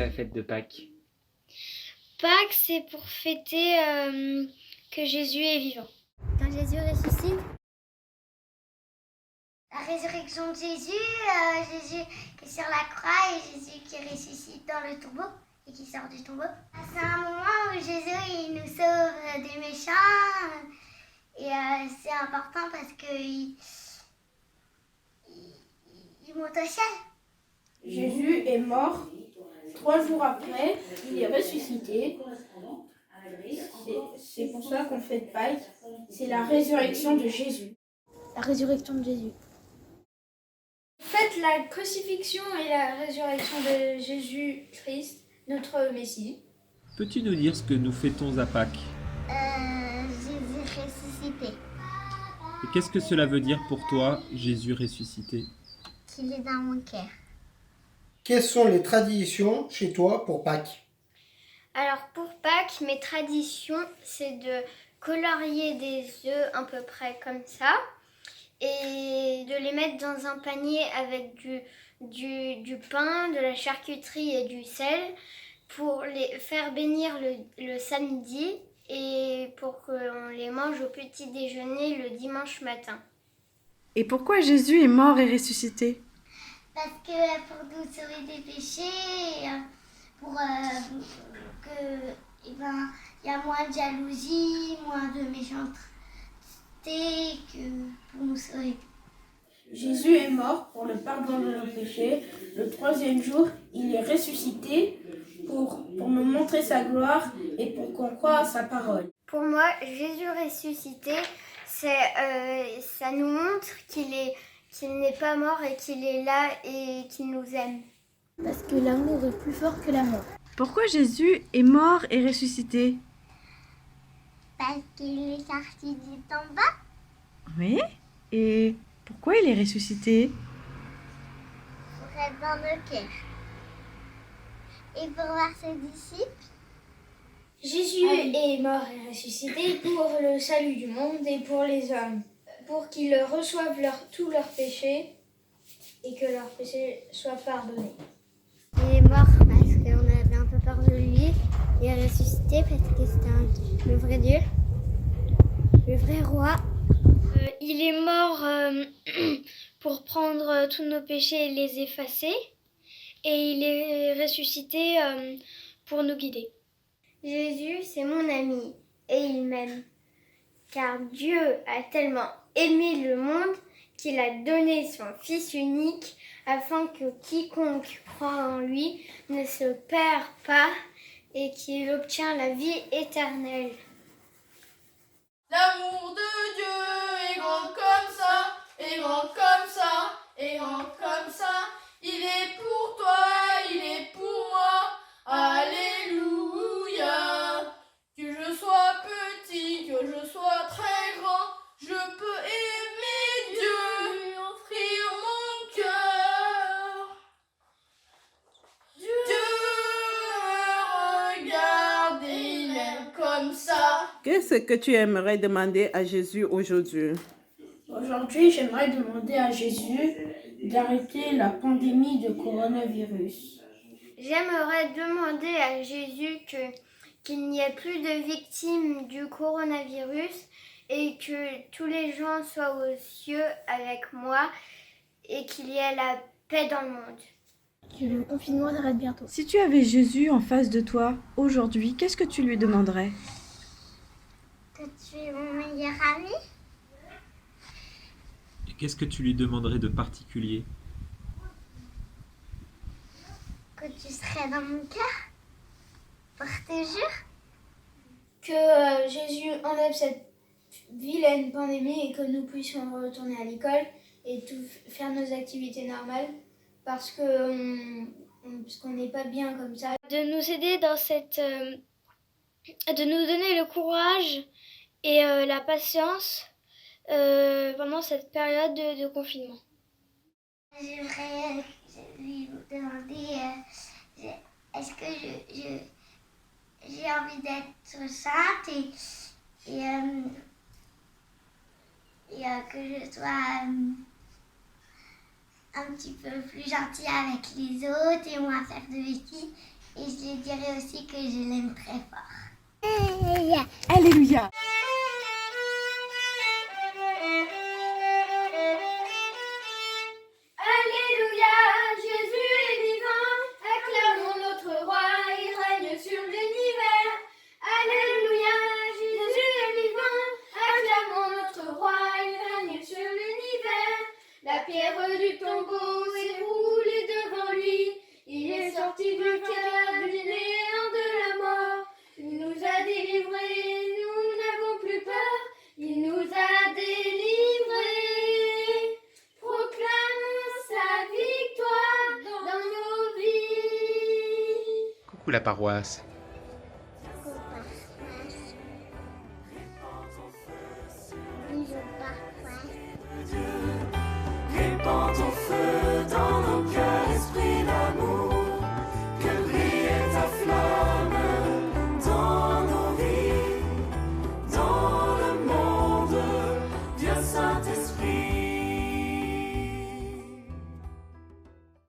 la fête de Pâques? Pâques, c'est pour fêter que Jésus est vivant. Quand Jésus ressuscite. La résurrection de Jésus, Jésus qui est sur la croix et Jésus qui ressuscite dans le tombeau et qui sort du tombeau. C'est un moment où Jésus il nous sauve des méchants et c'est important parce qu'il monte au ciel. Jésus est mort. 3 jours après, il est ressuscité. C'est pour ça qu'on fête Pâques. C'est la résurrection de Jésus. La résurrection de Jésus. Faites la crucifixion et la résurrection de Jésus-Christ, notre Messie. Peux-tu nous dire ce que nous fêtons à Pâques? Jésus ressuscité. Et qu'est-ce que cela veut dire pour toi, Jésus ressuscité? Qu'il est dans mon cœur. Quelles sont les traditions chez toi pour Pâques? Alors pour Pâques, mes traditions, c'est de colorier des œufs à peu près comme ça et de les mettre dans un panier avec du pain, de la charcuterie et du sel pour les faire bénir le samedi et pour qu'on les mange au petit déjeuner le dimanche matin. Et pourquoi Jésus est mort et ressuscité? Parce que pour nous sauver des péchés, pour que y a moins de jalousie, moins de méchanceté que pour nous sauver. Jésus est mort pour le pardon de nos péchés. Le 3e jour, il est ressuscité pour nous montrer sa gloire et pour qu'on croie à sa parole. Pour moi, Jésus ressuscité, ça nous montre qu'il n'est pas mort et qu'il est là et qu'il nous aime. Parce que l'amour est plus fort que la mort. Pourquoi Jésus est mort et ressuscité? Parce qu'il est sorti du tombeau. Oui. Et pourquoi il est ressuscité? Pour être dans nos cœurs. Et pour voir ses disciples. Jésus est mort et ressuscité pour le salut du monde et pour les hommes, pour qu'ils reçoivent tous leurs péchés et que leurs péchés soient pardonnés. Il est mort parce qu'on avait un peu peur de lui. Il est ressuscité parce que c'était le vrai Dieu, le vrai roi. Il est mort pour prendre tous nos péchés et les effacer. Et il est ressuscité pour nous guider. Jésus, c'est mon ami et il m'aime. Car Dieu a tellement aimé le monde qu'il a donné son Fils unique afin que quiconque croit en lui ne se perd pas et qu'il obtient la vie éternelle. L'amour de Dieu est grand comme ça, est grand comme ça, est grand comme ça. Il est pour toi, il est pour moi. Alléluia. Que je sois petit, que je sois très grand, je peux aimer Dieu, lui offrir mon cœur. Dieu me regarde et il m'aime comme ça. Qu'est-ce que tu aimerais demander à Jésus aujourd'hui? Aujourd'hui, j'aimerais demander à Jésus d'arrêter la pandémie de coronavirus. J'aimerais demander à Jésus qu'il n'y ait plus de victimes du coronavirus et que tous les gens soient aux cieux avec moi et qu'il y ait la paix dans le monde. Que le confinement s'arrête bientôt. Si tu avais Jésus en face de toi aujourd'hui, qu'est-ce que tu lui demanderais? Que tu es mon meilleur ami. Et qu'est-ce que tu lui demanderais de particulier? Que tu serais dans mon cœur. Pour toujours. Que Jésus enlève cette vilaine pandémie et que nous puissions retourner à l'école et faire nos activités normales parce qu'on n'est pas bien comme ça. De nous aider dans de nous donner le courage et la patience pendant cette période de confinement. J'aimerais lui demander est-ce que j'ai envie d'être sainte et que je sois un petit peu plus gentille avec les autres et moins faire de bêtises Et je lui dirai aussi que je l'aime très fort. Alléluia. Alléluia, Jésus est vivant, acclamons notre roi, il règne sur l'univers. Alléluia, Jésus est vivant, acclamons notre roi, il règne sur l'univers. La pierre du tombeau s'est roulée devant lui, il est sorti du cœur du néant de la mort. Il nous a délivrés, nous n'avons plus peur, il nous a délivrés. Proclamons sa victoire dans nos vies. Coucou la paroisse. Bisous, paroisse.